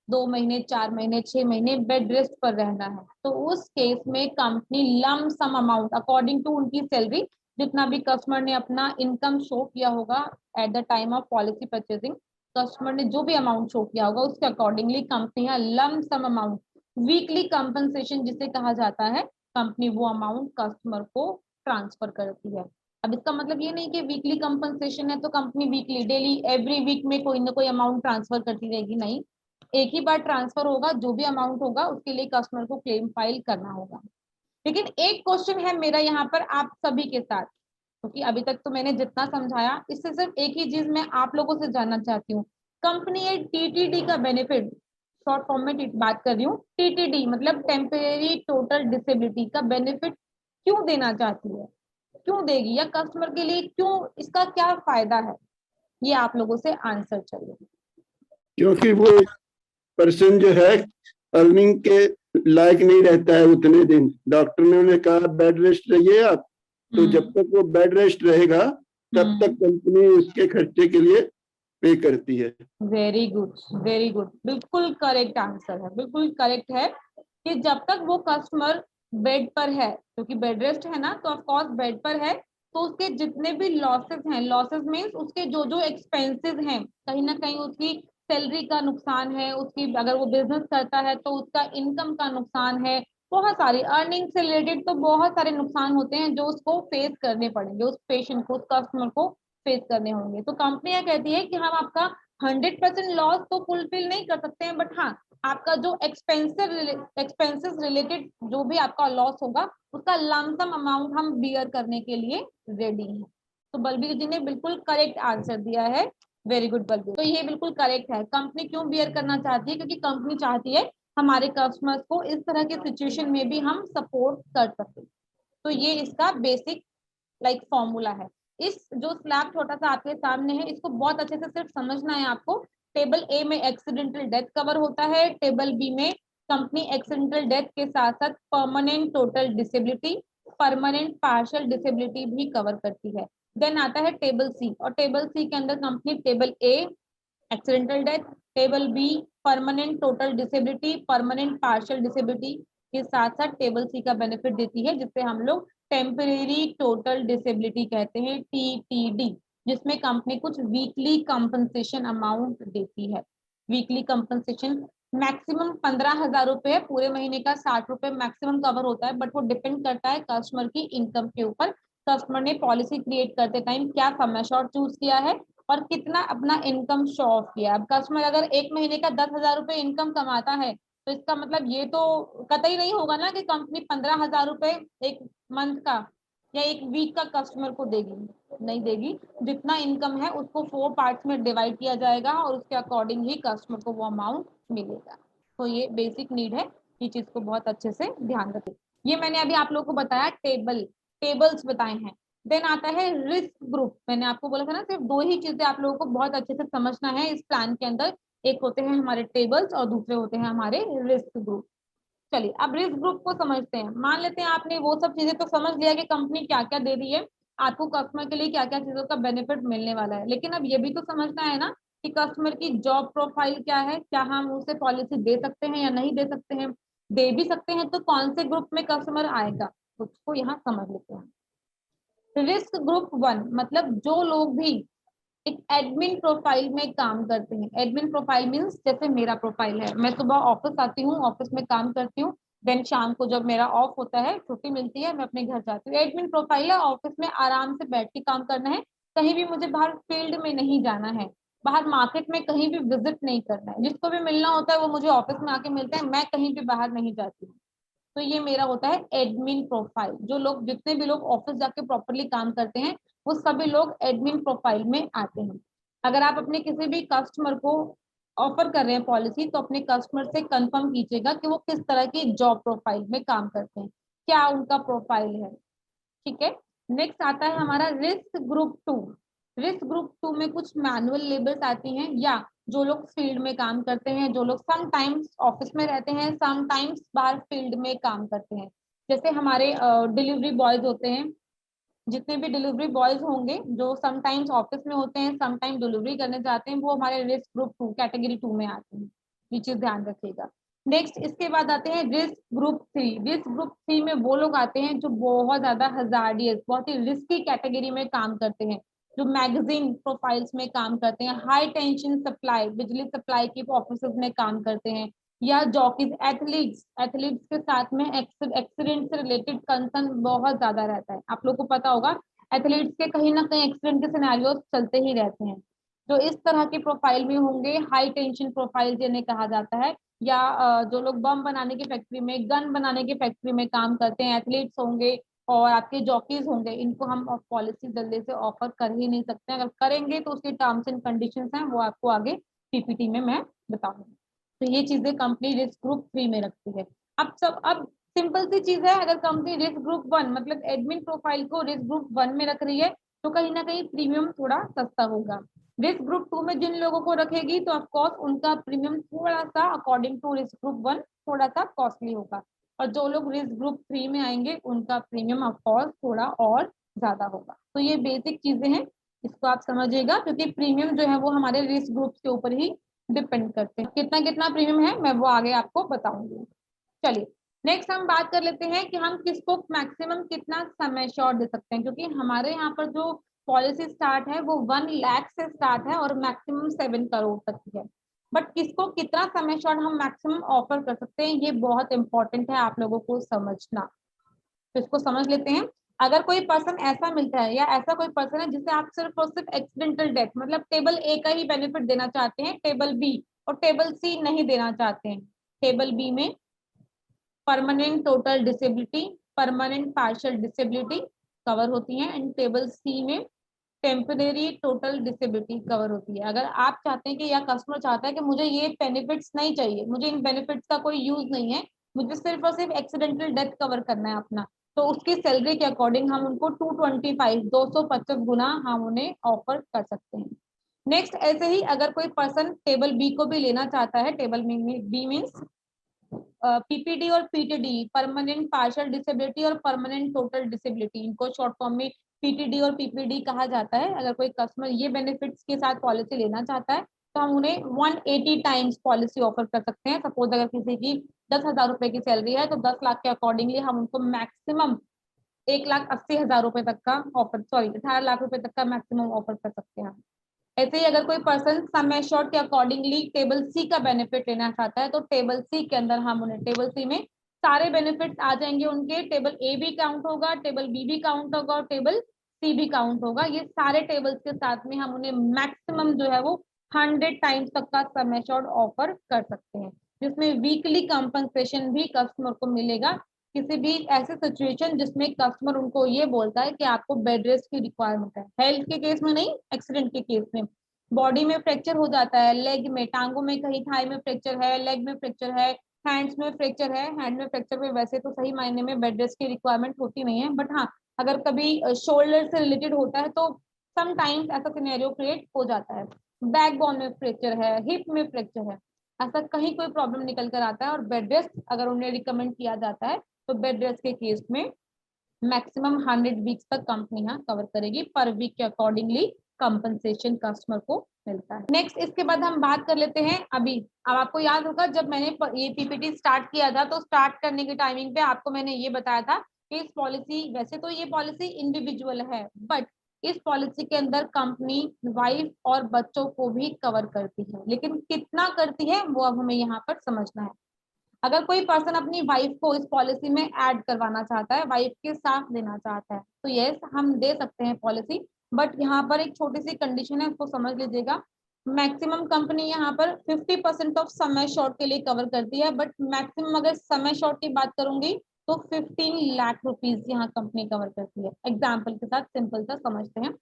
2 महीने, 4 महीने, 6 महीने बेड रेस्ट पर रहना है, तो उस केस में company lump sum amount according to उनकी सैलरी, जितना भी कस्टमर ने अपना इनकम शो किया होगा at the time of policy purchasing, customer ने जो भी अमाउंट शो किया होगा उसके accordingly company lump sum amount, weekly compensation जिसे कहा जाता है, कंपनी वो अमाउंट कस्टमर को ट्रांसफर करती है। अब इसका मतलब ये नहीं कि वीकली कंपनसेशन है तो company weekly, daily, every week में कोई ना कोई अमाउंट ट्रांसफर करती रहेगी, नहीं, एक ही बार ट्रांसफर होगा, जो भी अमाउंट होगा उसके लिए कस्टमर को क्लेम फाइल करना होगा। लेकिन एक क्वेश्चन है मेरा यहाँ पर आप सभी के साथ, क्योंकि अभी तक तो मैंने जितना समझाया इससे सिर्फ एक ही चीज मैं आप लोगों से जानना चाहती हूँ, कंपनी ये टीटीडी का बेनिफिट, शॉर्ट फॉर्म में बात कर रही हूँ, टीटीडी मतलब टेम्परेरी टोटल डिसेबिलिटी का बेनिफिट क्यों देना चाहती है, क्यों देगी, या कस्टमर के लिए क्यों, इसका क्या फायदा है, ये आप लोगों से आंसर चाहिए। क्योंकि वो पर्सन जो है अर्निंग के लायक नहीं रहता है उतने दिन, डॉक्टर ने उन्हें कहा बेड रेस्ट रहिए आप, तो जब तक वो बेड रेस्ट रहेगा तब तक कंपनी उसके खर्चे के लिए पे करती है। वेरी गुड, वेरी गुड, बिल्कुल करेक्ट आंसर है, बिल्कुल करेक्ट है कि जब तक वो कस्टमर बेड पर है, क्योंकि बेड रेस्ट है ना, तो ऑफ कोर्स बेड पर है, तो उसके जितने भी लॉसेस हैं, लॉसेस मीन्स उसके जो जो एक्सपेंसेस हैं, कहीं ना कहीं उसकी सैलरी का नुकसान है, उसकी अगर वो बिजनेस करता है तो उसका इनकम का नुकसान है, बहुत सारी अर्निंग से रिलेटेड तो बहुत सारे नुकसान होते हैं जो उसको फेस करने पड़ेंगे, उस पेशेंट को, उस कस्टमर को फेस करने होंगे। तो कंपनियां कहती है कि हम आपका 100% लॉस तो फुलफिल नहीं कर सकते हैं, बट हाँ, आपका जो एक्सपेंसेस रिलेटेड जो भी आपका लॉस होगा उसका लमसम अमाउंट हम बियर करने के लिए रेडी हैं। तो बलबीर जी ने बिल्कुल करेक्ट आंसर दिया है। Very good Balbir. तो ये बिल्कुल करेक्ट है। कंपनी क्यों बियर करना चाहती है? क्योंकि कंपनी चाहती है हमारे कस्टमर्स को इस तरह के सिचुएशन में भी हम सपोर्ट कर सके। तो ये इसका बेसिक लाइक फॉर्मूला है। इस जो स्लैब छोटा सा आपके सामने है, इसको बहुत अच्छे से सिर्फ समझना है आपको। टेबल ए में एक्सीडेंटल डेथ कवर होता है, टेबल बी में कंपनी एक्सीडेंटल डेथ के साथ साथ permanent total disability, permanent partial disability भी कवर करती है। देन आता है टेबल सी, और टेबल सी के अंदर company table A accidental death, table be permanent total disability, permanent partial disability के साथ साथ टेबल सी का बेनिफिट देती है, जिससे हम लोग टेम्परेरी टोटल डिसेबिलिटी कहते हैं, TTD, जिसमें कंपनी कुछ वीकली कंपनसेशन अमाउंट देती है। वीकली कंपनसेशन मैक्सिमम 15,000 रुपए है, पूरे महीने का 60 रुपए मैक्सिमम कवर होता है, बट वो डिपेंड करता है कस्टमर की इनकम के ऊपर। कस्टमर ने पॉलिसी क्रिएट करते टाइम क्या सम एश्योर्ड चूज किया है और कितना अपना इनकम शो ऑफ किया। अब कस्टमर अगर एक महीने का 10,000 रुपए इनकम कमाता है, तो इसका मतलब ये तो कतई नहीं होगा ना कि कंपनी 15,000 रुपए एक मंथ का या एक वीक का कस्टमर को देगी, नहीं देगी। जितना इनकम है उसको 4 पार्ट्स में डिवाइड किया जाएगा और उसके अकॉर्डिंग ही कस्टमर को वो अमाउंट मिलेगा। तो ये बेसिक नीड है, ये चीज को बहुत अच्छे से ध्यान रखें। ये मैंने अभी आप लोगों को बताया, टेबल्स बताए हैं। देन आता है रिस्क ग्रुप। मैंने आपको बोला था ना, सिर्फ 2 ही चीजें आप लोगों को बहुत अच्छे से समझना है इस प्लान के अंदर। एक होते हैं हमारे टेबल्स और दूसरे होते हैं हमारे रिस्क ग्रुप। चलिए अब रिस्क ग्रुप को समझते हैं। मान लेते हैं आपने वो सब चीजें तो समझ लिया कि कंपनी क्या क्या दे रही है आपको, कस्टमर के लिए क्या क्या चीजों का बेनिफिट मिलने वाला है, लेकिन अब ये भी तो समझना है ना कि कस्टमर की जॉब प्रोफाइल क्या है, क्या हम उसे पॉलिसी दे सकते हैं या नहीं दे सकते हैं। दे भी सकते हैं तो कौन से ग्रुप में कस्टमर आएगा, उसको यहाँ समझ लेते हैं। रिस्क ग्रुप 1 मतलब जो लोग भी एक एडमिन प्रोफाइल में काम करते हैं। एडमिन प्रोफाइल मीन्स जैसे मेरा प्रोफाइल है, मैं सुबह ऑफिस आती हूँ, ऑफिस में काम करती हूँ, देन शाम को जब मेरा ऑफ होता है, छुट्टी मिलती है, मैं अपने घर जाती हूँ। एडमिन प्रोफाइल है, ऑफिस में आराम से बैठ के काम करना है, कहीं भी मुझे बाहर फील्ड में नहीं जाना है, बाहर मार्केट में कहीं भी विजिट नहीं करना है। जिसको भी मिलना होता है वो मुझे ऑफिस में आके मिलता है, मैं कहीं भी बाहर नहीं जाती हूँ। तो ये मेरा होता है एडमिन प्रोफाइल। जो लोग, जितने भी लोग ऑफिस जाके प्रॉपरली काम करते हैं, वो सभी लोग एडमिन प्रोफाइल में आते हैं। अगर आप अपने किसी भी कस्टमर को ऑफर कर रहे हैं पॉलिसी, तो अपने कस्टमर से कंफर्म कीजिएगा कि वो किस तरह की जॉब प्रोफाइल में काम करते हैं, क्या उनका प्रोफाइल है। ठीक है। नेक्स्ट आता है हमारा रिस्क ग्रुप 2। रिस्क ग्रुप 2 में कुछ मैनुअल लेबर्स आती हैं, या जो लोग फील्ड में काम करते हैं, जो लोग समटाइम्स ऑफिस में रहते हैं, समटाइम्स बाहर फील्ड में काम करते हैं। जैसे हमारे डिलीवरी बॉयज होते हैं, जितने भी डिलीवरी बॉयज होंगे जो समटाइम्स ऑफिस में होते हैं, समटाइम डिलीवरी करने जाते हैं, वो हमारे रिस्क ग्रुप 2 कैटेगरी 2 में आते हैं। ये चीज ध्यान रखिएगा। नेक्स्ट इसके बाद आते हैं रिस्क ग्रुप 3। रिस्क ग्रुप 3 में वो लोग आते हैं जो बहुत ज्यादा हजार्डियस, बहुत ही रिस्की कैटेगरी में काम करते हैं, जो मैगजीन प्रोफाइल्स में काम करते हैं, हाई टेंशन सप्लाई, बिजली सप्लाई की ऑफिस में काम करते हैं, या जॉकीज, एथलीट्स के साथ में एक्सीडेंट से रिलेटेड कंसर्न बहुत ज्यादा रहता है। आप लोग को पता होगा एथलीट्स के कहीं ना कहीं एक्सीडेंट के सिनेरियो चलते ही रहते हैं। जो इस तरह के प्रोफाइल में होंगे, हाई टेंशन प्रोफाइल जिन्हें कहा जाता है, या जो लोग बम बनाने की फैक्ट्री में, गन बनाने की फैक्ट्री में काम करते हैं, एथलीट्स होंगे और आपके जॉकीज होंगे, इनको हम पॉलिसी जल्दी से ऑफर कर ही नहीं सकते। अगर करेंगे तो उसके टर्म्स एंड कंडीशंस हैं, वो आपको आगे PPT में मैं बताऊंगी। तो ये चीजें कंपनी रिस्क ग्रुप 3 में रखती है। अब सिंपल सी चीज है, अगर कंपनी रिस्क ग्रुप 1 मतलब एडमिन प्रोफाइल को रिस्क ग्रुप 1 में रख रही है, तो कहीं ना कहीं प्रीमियम थोड़ा सस्ता होगा। रिस्क ग्रुप 2 में जिन लोगों को रखेगी तो ऑफकोर्स उनका प्रीमियम थोड़ा सा अकॉर्डिंग टू रिस्क ग्रुप 1 थोड़ा सा कॉस्टली होगा, और जो लोग रिस्क ग्रुप 3 में आएंगे उनका प्रीमियम ऑफकोर्स थोड़ा और ज्यादा होगा। तो ये बेसिक चीजें हैं, इसको आप समझिएगा, क्योंकि प्रीमियम जो है वो हमारे रिस्क ग्रुप के ऊपर ही डिपेंड करते हैं। कितना कितना प्रीमियम है मैं वो आगे आपको बताऊंगी। चलिए नेक्स्ट हम बात कर लेते हैं कि हम किसको मैक्सिमम कितना समय श्योर दे सकते हैं, क्योंकि हमारे यहाँ पर जो पॉलिसी स्टार्ट है वो 1 लाख से स्टार्ट है और मैक्सिमम 7 करोड़ तक की है। बट किसको कितना समय श्योर हम मैक्सिमम ऑफर कर सकते हैं, ये बहुत इंपॉर्टेंट है आप लोगों को समझना। तो इसको समझ लेते हैं। अगर कोई पर्सन ऐसा मिलता है या ऐसा कोई पर्सन है जिसे आप सिर्फ और सिर्फ एक्सीडेंटल डेथ मतलब टेबल ए का ही बेनिफिट देना चाहते हैं, टेबल बी और टेबल सी नहीं देना चाहते हैं। टेबल बी में permanent total disability, permanent partial disability cover होती है एंड टेबल सी में टेम्परेरी टोटल डिसेबिलिटी कवर होती है। अगर आप चाहते हैं कि या कस्टमर चाहता है कि मुझे ये बेनिफिट्स नहीं चाहिए, मुझे इन बेनिफिट्स का कोई यूज नहीं है, मुझे सिर्फ और सिर्फ एक्सीडेंटल डेथ कवर करना है अपना, तो उसकी सैलरी के अकॉर्डिंग हम उनको 225 गुना हम उन्हें ऑफर कर सकते हैं। नेक्स्ट ऐसे ही अगर कोई पर्सन टेबल बी को भी लेना चाहता है, टेबल बी मीन्स पीपीडी और पीटीडी, परमानेंट पार्शियल डिसेबिलिटी और परमानेंट टोटल डिसेबिलिटी, इनको शॉर्ट फॉर्म में पीटीडी और पीपीडी कहा जाता है। अगर कोई कस्टमर ये बेनिफिट्स के साथ पॉलिसी लेना चाहता है तो हम उन्हें 180 टाइम्स पॉलिसी ऑफर कर सकते हैं। सपोज अगर किसी की 10,000 रुपए की सैलरी है तो 10 लाख के अकॉर्डिंगली हम उनको मैक्सिमम 1,80,000 रुपए तक का ऑफर, सॉरी 18 लाख रुपए तक का मैक्सिमम ऑफर कर सकते हैं। ऐसे ही अगर कोई पर्सन सम एश्योर्ड के अकॉर्डिंगली टेबल सी का बेनिफिट लेना चाहता है तो टेबल सी के अंदर हम उन्हें, टेबल सी में सारे बेनिफिट्स आ जाएंगे उनके, टेबल ए भी काउंट होगा, टेबल बी भी काउंट होगा और टेबल सी भी काउंट होगा। ये सारे टेबल्स के साथ में हम उन्हें मैक्सिमम जो है वो 100 टाइम्स तक का सम एश्योर्ड ऑफर कर सकते हैं, जिसमें वीकली कंपनसेशन भी कस्टमर को मिलेगा। किसी भी ऐसे सिचुएशन जिसमें कस्टमर उनको ये बोलता है कि आपको बेड रेस्ट की रिक्वायरमेंट है, हेल्थ के केस में नहीं, एक्सीडेंट के केस में, बॉडी में फ्रैक्चर हो जाता है, लेग में, टांगों में, कहीं थाई में फ्रैक्चर है, लेग में फ्रैक्चर है, हैंड्स में फ्रैक्चर है, हैंड में फ्रैक्चर में वैसे तो सही मायने में बेड रेस्ट की रिक्वायरमेंट होती नहीं है, बट हाँ अगर कभी शोल्डर से रिलेटेड होता है तो समटाइम्स ऐसा सिनेरियो क्रिएट हो जाता है। बैक बोन में फ्रैक्चर है, हिप में फ्रैक्चर है, ऐसा कहीं कोई प्रॉब्लम निकल कर आता है और बेड रेस्ट अगर उन्हें रिकमेंड किया जाता है तो बेड रेस्ट के केस में मैक्सिमम 100 वीक्स तक कंपनी यहाँ कवर करेगी, पर वीक के अकॉर्डिंगली कंपनसेशन कस्टमर को मिलता है। नेक्स्ट इसके बाद हम बात कर लेते हैं अभी, अब आपको याद होगा जब मैंने ये पीपीटी स्टार्ट किया था तो स्टार्ट करने के टाइमिंग पे आपको मैंने ये बताया था कि इस पॉलिसी, वैसे तो ये पॉलिसी इंडिविजुअल है बट इस पॉलिसी के अंदर कंपनी वाइफ और बच्चों को भी कवर करती है, लेकिन कितना करती है वो अब हमें यहाँ पर समझना है। अगर कोई पर्सन अपनी वाइफ को इस पॉलिसी में ऐड करवाना चाहता है, वाइफ के साथ देना चाहता है, तो यस हम दे सकते हैं पॉलिसी, बट यहाँ पर एक छोटी सी कंडीशन है, उसको समझ लीजिएगा। मैक्सिमम कंपनी यहाँ पर 50% ऑफ सम एश्योर्ड के लिए कवर करती है, बट मैक्सिमम अगर सम एश्योर्ड की बात करूंगी तो 15 लाख रुपीज यहाँ कंपनी कवर करती है। एग्जाम्पल के साथ सिंपल सा समझते हैं।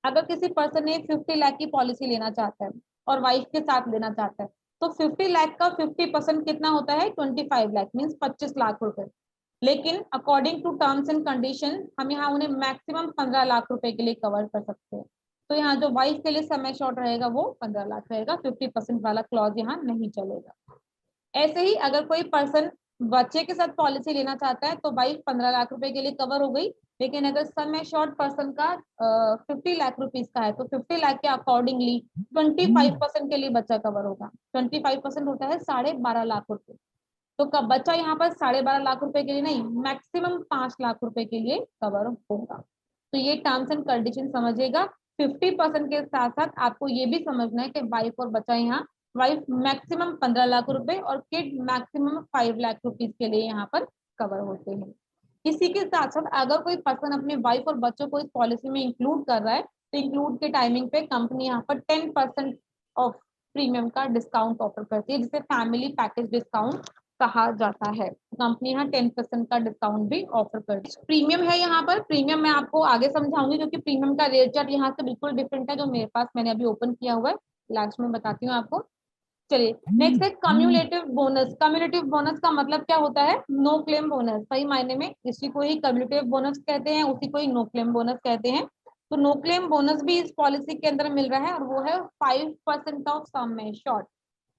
अगर किसी पर्सन ने 50 लाख की पॉलिसी लेना चाहता है और वाइफ के साथ लेना चाहता है तो 50 लाख का 50% कितना होता है, 25 लाख मीन्स 25 लाख रुपए। लेकिन according to terms and condition हम यहाँ उन्हें मैक्सिमम 15 लाख रुपए के लिए कवर कर सकते हैं। तो यहाँ जो वाइफ के लिए समय शॉर्ट रहेगा वो 15 लाख रहेगा, 50% वाला क्लॉज यहाँ नहीं चलेगा। ऐसे ही अगर कोई पर्सन बच्चे के साथ पॉलिसी लेना चाहता है तो वाइफ 15 लाख रुपए के लिए कवर हो गई, लेकिन अगर सम एश्योर्ड पर्सन का 50 लाख रुपीज का है तो 50 लाख के अकॉर्डिंगली 25% के लिए बच्चा कवर होगा। 25% होता है 12.5 लाख रुपए, तो कब बच्चा यहाँ पर 12.5 लाख रुपए के लिए नहीं, मैक्सिमम 5 लाख रुपए के लिए कवर होगा। तो ये टर्म्स एंड कंडीशन समझिएगा। 50% के साथ साथ आपको ये भी समझना है कि वाइफ और बच्चा यहाँ, वाइफ मैक्सिमम 15 लाख रुपए और किड मैक्सिमम 5 लाख रुपीज के लिए यहाँ पर कवर होते हैं। इसी के साथ साथ अगर कोई पर्सन अपने वाइफ और बच्चों को इस पॉलिसी में इंक्लूड कर रहा है तो इंक्लूड के टाइमिंग पे कंपनी यहाँ पर 10% ऑफ प्रीमियम का डिस्काउंट ऑफर करती है, जिसे फैमिली पैकेज डिस्काउंट कहा जाता है। कंपनी यहाँ 10% का डिस्काउंट भी ऑफर करती है। प्रीमियम है यहाँ पर, प्रीमियम मैं आपको आगे समझाऊंगी क्योंकि प्रीमियम का रेट चार्ट यहाँ से बिल्कुल डिफरेंट है, जो मेरे पास मैंने अभी ओपन किया हुआ है, लास्ट में बताती हूँ आपको। चलिए नेक्स्ट है कम्युलेटिव बोनस। कम्युलेटिव बोनस का मतलब क्या होता है, नो क्लेम बोनस। सही मायने में इसी को ही कम्युलेटिव बोनस कहते हैं, उसी को ही नो क्लेम बोनस कहते हैं। तो नो क्लेम बोनस भी इस पॉलिसी के अंदर मिल रहा है और वो है 5% ऑफ सम एश्योर्ड।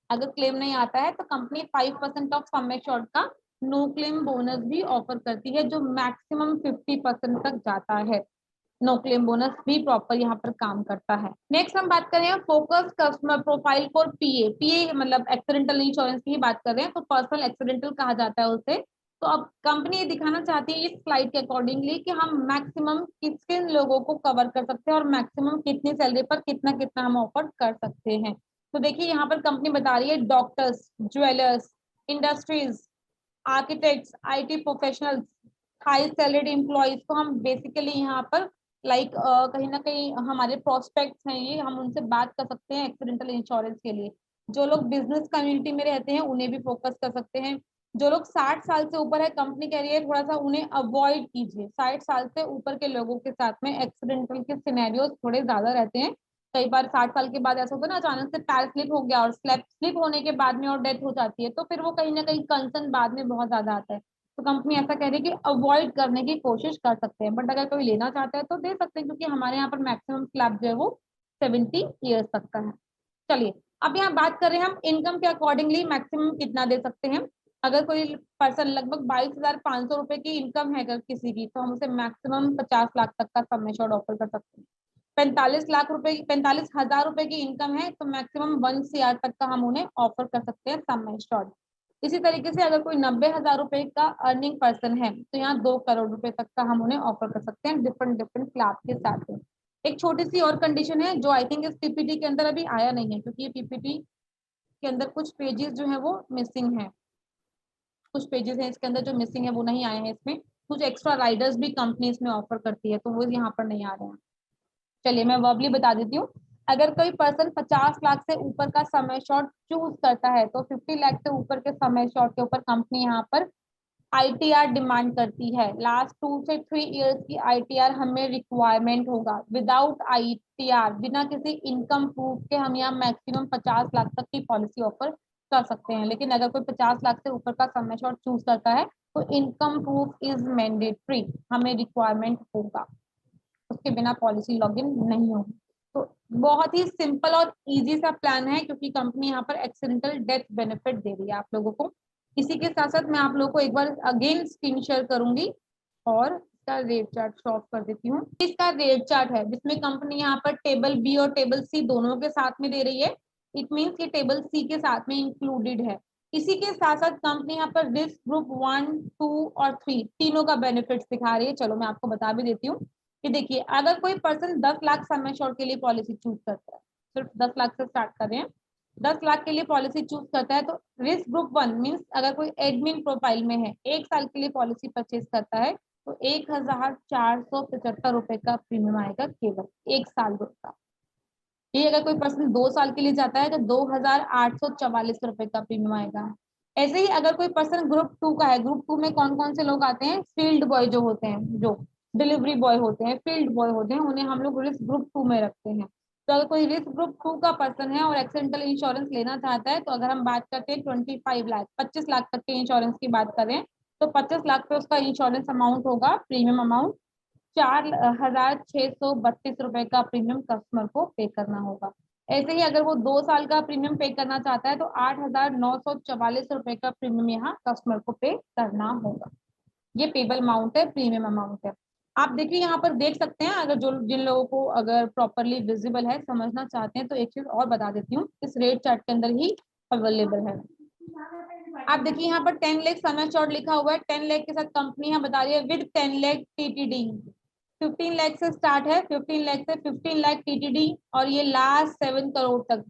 अगर क्लेम नहीं आता है तो कंपनी 5% ऑफ सम एश्योर्ड का नो क्लेम बोनस भी ऑफर करती है, जो मैक्सिमम 50% तक जाता है। नो क्लेम बोनस भी प्रॉपर यहाँ पर काम करता है। नेक्स्ट हम बात करें फोकस कस्टमर प्रोफाइल फॉर पीए। पीए मतलब एक्सीडेंटल इंश्योरेंस की ही बात कर रहे हैं, तो पर्सनल एक्सीडेंटल कहा जाता है उसे। तो अब कंपनी ये दिखाना चाहती है इस स्लाइड के अकॉर्डिंगली कि हम मैक्सिमम किन किन लोगों को कवर कर सकते हैं और मैक्सिमम कितनी सैलरी पर कितना कितना हम ऑफर कर सकते हैं। तो देखिए यहाँ पर कंपनी बता रही है doctors, jewellers, industries, architects, IT professionals, high salaried employees को हम बेसिकली यहाँ पर कहीं ना कहीं हमारे प्रोस्पेक्ट्स हैं ये, हम उनसे बात कर सकते हैं एक्सीडेंटल इंश्योरेंस के लिए। जो लोग बिजनेस कम्युनिटी में रहते हैं उन्हें भी फोकस कर सकते हैं। जो लोग 60 साल से ऊपर है, कंपनी कह रही है थोड़ा सा उन्हें अवॉइड कीजिए। 60 साल से ऊपर के लोगों के साथ में एक्सीडेंटल के सिनेरियोस थोड़े ज्यादा रहते हैं। कई बार 60 साल के बाद ऐसा होता है ना, अचानक से पैर स्लिप हो गया और स्लिप होने के बाद में और डेथ हो जाती है, तो फिर वो कहीं ना कहीं कंसर्न बाद में बहुत ज्यादा आता है। तो कंपनी ऐसा कह रही है कि अवॉइड करने की कोशिश कर सकते हैं, बट अगर कोई लेना चाहता है तो दे सकते हैं, क्योंकि हमारे यहाँ पर मैक्सिमम स्लैब जो है वो 70 ईयर्स तक का है। चलिए अब यहाँ बात कर रहे हैं हम इनकम के अकॉर्डिंगली मैक्सिमम कितना दे सकते हैं। अगर कोई पर्सन लगभग 22,500 रुपए की इनकम है अगर किसी की, तो हम उसे मैक्सिमम 50 लाख तक का सम एश्योर्ड ऑफर कर सकते हैं। 45 हजार रुपए की इनकम है तो मैक्सिमम 1 CR तक का हम उन्हें ऑफर कर सकते हैं सम एश्योर्ड। इसी तरीके से अगर कोई 90,000 रुपए का अर्निंग पर्सन है तो यहाँ 2 करोड़ रुपए तक का हम उन्हें ऑफर कर सकते हैं डिफरेंट डिफरेंट स्लैब के साथ में। एक छोटी सी और कंडीशन है जो आई थिंक इस पीपीटी के अंदर अभी आया नहीं है, क्योंकि ये पीपीटी के अंदर कुछ पेजेस जो है वो मिसिंग है। कुछ पेजेस हैं इसके अंदर जो मिसिंग है वो नहीं आए हैं इसमें। कुछ एक्स्ट्रा राइडर्स भी कंपनी इसमें ऑफर करती है तो वो यहाँ पर नहीं आ रहे हैं। चलिए मैं वर्बली बता देती हूँ। अगर कोई पर्सन 50 लाख से ऊपर का सम एश्योर्ड चूज करता है तो 50 लाख से ऊपर के सम एश्योर्ड के ऊपर कंपनी यहाँ पर ITR डिमांड करती है। लास्ट 2 से 3 इयर्स की ITR हमें रिक्वायरमेंट होगा। विदाउट ITR, बिना किसी इनकम प्रूफ के हम यहाँ मैक्सिमम 50 लाख तक की पॉलिसी ऑफर कर सकते हैं। लेकिन अगर कोई 50 लाख से ऊपर का सम एश्योर्ड चूज करता है तो इनकम प्रूफ इज मैंडेटरी, हमें रिक्वायरमेंट होगा, उसके बिना पॉलिसी लॉगिन नहीं होगी। तो बहुत ही सिंपल और इजी सा प्लान है, क्योंकि कंपनी यहाँ पर एक्सीडेंटल डेथ बेनिफिट दे रही है आप लोगों को। इसी के साथ साथ मैं आप लोगों को एक बार अगेन स्क्रीन शेयर करूंगी और इसका रेट चार्ट शो ऑफ कर देती हूँ। इसका रेट चार्ट है जिसमें कंपनी यहाँ पर टेबल बी और टेबल सी दोनों के साथ में दे रही है। इट मीन्स ये टेबल सी के साथ में इंक्लूडेड है। इसी के साथ साथ कंपनी यहाँ पर रिस्क ग्रुप 1, 2 और 3 तीनों का बेनिफिट दिखा रही है। चलो मैं आपको बता भी देती हूँ कि देखिए अगर कोई पर्सन 10 लाख सम एश्योर्ड के लिए पॉलिसी चूज करता है, सिर्फ 10 लाख से स्टार्ट कर रहे हैं, 10 लाख के लिए पॉलिसी चूज करता है, तो रिस्क ग्रुप 1 मीन्स अगर कोई एडमिन प्रोफाइल में है, 1 साल के लिए पॉलिसी परचेज करता है तो 1,475 रुपए का प्रीमियम आएगा केवल 1 साल का। ये अगर कोई पर्सन 2 साल के लिए जाता है तो 2,844 रुपए का प्रीमियम आएगा। ऐसे ही अगर कोई पर्सन ग्रुप 2 का है, ग्रुप 2 में कौन कौन से लोग आते हैं, फील्ड बॉय जो होते हैं, जो डिलीवरी बॉय होते हैं, फील्ड बॉय होते हैं, उन्हें हम लोग रिस्क ग्रुप 2 में रखते हैं। तो अगर कोई रिस्क ग्रुप 2 का पर्सन है और एक्सीडेंटल इंश्योरेंस लेना चाहता है, तो अगर हम बात करते हैं 25 लाख 25 लाख तक के इंश्योरेंस की बात करें तो 25 लाख पे उसका इंश्योरेंस अमाउंट होगा, प्रीमियम अमाउंट 4,632 रुपए का प्रीमियम कस्टमर को पे करना होगा। ऐसे ही अगर वो 2 साल का प्रीमियम पे करना चाहता है तो 8,944 रुपए का प्रीमियम यहाँ कस्टमर को पे करना होगा। ये पेबल अमाउंट है, प्रीमियम अमाउंट है। आप देखिए यहाँ पर देख सकते हैं, अगर जो जिन लोगों को अगर प्रॉपरली विजिबल है, समझना चाहते हैं, तो एक चीज और बता देती हूँ, इस रेट चार्ट के अंदर ही अवेलेबल है। आप देखिए यहाँ पर 10 लाख सम एश्योर्ड लिखा हुआ है। 10 लाख के साथ कंपनी यहाँ बता रही है विद 10 लाख TTD। 15 लाख से स्टार्ट है, 15 लाख से 15 लाख TTD और ये लास्ट 7 करोड़ तक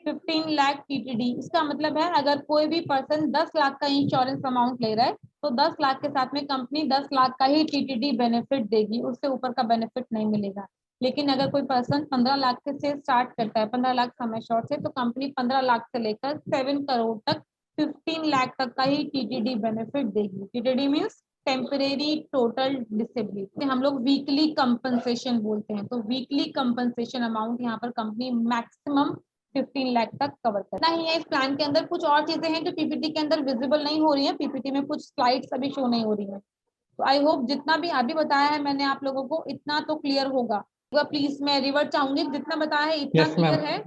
15 लाख TTD। इसका मतलब है अगर कोई भी पर्सन 10 लाख का इंश्योरेंस अमाउंट ले रहा है तो 10 लाख के साथ में कंपनी 10 लाख का ही TTD बेनिफिट देगी, उससे ऊपर का बेनिफिट नहीं मिलेगा। लेकिन अगर कोई पर्सन 15 लाख से स्टार्ट करता है, 15 लाख सम एश्योर्ड से, तो कंपनी 15 लाख से लेकर 7 करोड़ तक 15 लाख तक का ही TTD बेनिफिट देगी। TTD means temporary total disability, हम लोग वीकली कंपनसेशन बोलते हैं। तो वीकली कंपनसेशन अमाउंट यहाँ पर कंपनी मैक्सिमम 15 लाख तक कवर करना ही है। इस प्लान के अंदर कुछ और चीजें हैं जो पीपीटी के अंदर विजिबल नहीं हो रही है, पीपीटी में कुछ स्लाइड्स अभी शो नहीं हो रही है। तो आई होप जितना भी अभी बताया है मैंने आप लोगों को इतना तो क्लियर होगा। प्लीज मैं रिवर्ट चाहूंगी, जितना बताया है इतना क्लियर है?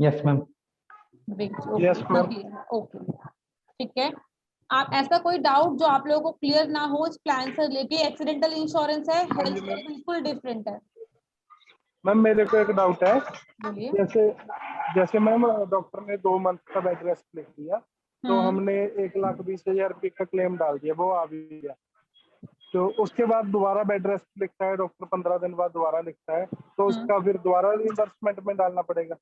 Yes ma'am. ओके ठीक है। आप ऐसा कोई डाउट जो आप लोगों को क्लियर ना हो इस प्लान से रिलेटेड? एक्सीडेंटल इंश्योरेंस है, हेल्थ मैम बिल्कुल डिफरेंट है। मैम मेरे को एक डाउट है। बोलिए। जैसे जैसे मैम डॉक्टर ने 2 मंथ का बेड रेस्ट लिख दिया, तो हम्म हमने 1,20,000 रुपये का क्लेम डाल दिया, वो आ भी गया, तो उसके बाद दोबारा बेड रेस्ट लिखता है डॉक्टर, 15 दिन बाद दोबारा लिखता है, तो हम्म उसका फिर दोबारा रिइंबर्समेंट में डालना पड़ेगा?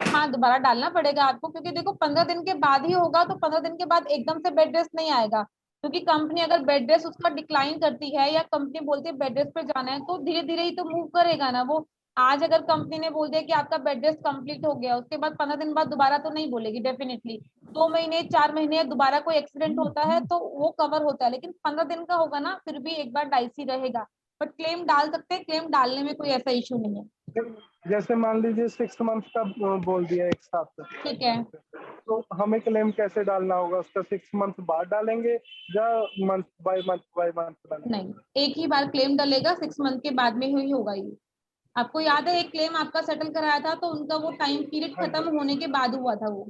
हाँ, दोबारा डालना पड़ेगा आपको, क्योंकि देखो 15 दिन के बाद ही होगा, तो 15 दिन के बाद एकदम से बेड रेस्ट नहीं आएगा, क्योंकि कंपनी अगर बेड रेस्ट उसका डिक्लाइन करती है या कंपनी बोलती है बेड रेस्ट पे जाना है, तो धीरे धीरे ही तो मूव करेगा ना वो। आज अगर कंपनी ने बोल दिया कि आपका बेड रेस्ट कंप्लीट हो गया, उसके बाद 15 दिन बाद दोबारा तो नहीं बोलेगी डेफिनेटली। 2 महीने 4 महीने दोबारा कोई एक्सीडेंट होता है तो वो कवर होता है, लेकिन 15 दिन का होगा ना, फिर भी एक बार डाइसी रहेगा। बट क्लेम डाल सकते हैं, क्लेम डालने में कोई ऐसा इशू नहीं है। जैसे मान लीजिए 6 मंथ का बोल दिया एक साथ, ठीक है। तो हमें क्लेम कैसे डालना होगा उसका? 6 मंथ बाद डालेंगे या मंथ बाय मंथ डालेंगे? नहीं, एक ही बार क्लेम डलेगा, 6 मंथ के बाद में ही होगा ये। आपको याद है एक क्लेम आपका सेटल कराया था, तो उनका वो टाइम पीरियड हाँ जी, खत्म होने के बाद हुआ था वो।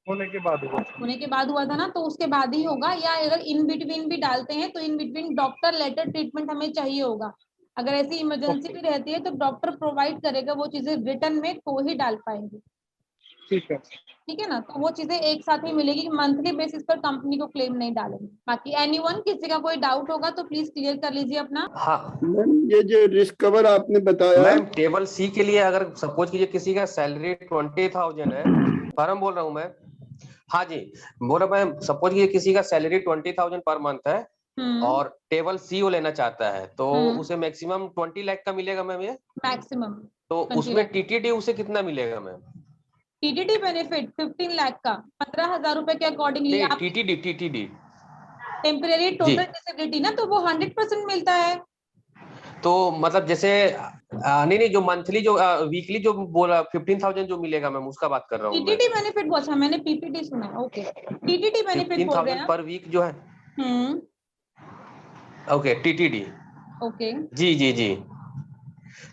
होने के बाद हुआ। होने के बाद हुआ था ना, तो उसके बाद ही होगा, या अगर इन बिटवीन भी डालते हैं तो in between doctor later treatment हमें चाहिए होगा। अगर ऐसी इमरजेंसी ओके, भी रहती है तो डॉक्टर प्रोवाइड करेगा वो चीजें रिटर्न में, तो ही डाल पाएंगे। ठीक है। ठीक है ना, तो वो चीजें एक साथ ही मिलेगी, मंथली बेसिस पर कंपनी को क्लेम नहीं डालेंगे। बाकी एनीवन किसी का कोई डाउट होगा तो प्लीज क्लियर कर लीजिए अपना। हाँ मैम ये जो रिस्क कवर आपने बताया, मैम, टेबल सी के लिए अगर सपोज कीजिए किसी का सैलरी 20,000 है, परम बोल रहा हूँ मैं। हाँ जी, बोल रहा मैं, सपोज कीजिए किसी का सैलरी 20,000 पर मंथ है और टेबल सी वो लेना चाहता है, तो उसे मैक्सिमम 20 लाख का मिलेगा मैम ये। मैक्सिमम तो 20 उसमें लाख टीटीडी उसे कितना मिलेगा मैम? टीटीडी बेनिफिट 15 लाख का 15,000 रुपए के अकॉर्डिंगली नहीं, आप टीटीडी टेम्परेरी जी। टोटल डिसेबिलिटी ना, तो वो 100% मिलता है। तो मतलब जैसे नहीं, जो मंथली जो वीकली जो बोला 15,000 जो मिलेगा मैम, उसका बात कर रहा हूँ मैं। टीटीडी बेनिफिट बहुत अच्छा, मैंने पीपीटी सुना है। ओके, टीटीडी बेनिफिट बोल रहे हैं 15,000 आप। पर वीक जो है। Okay, TTD. ओके। जी जी जी।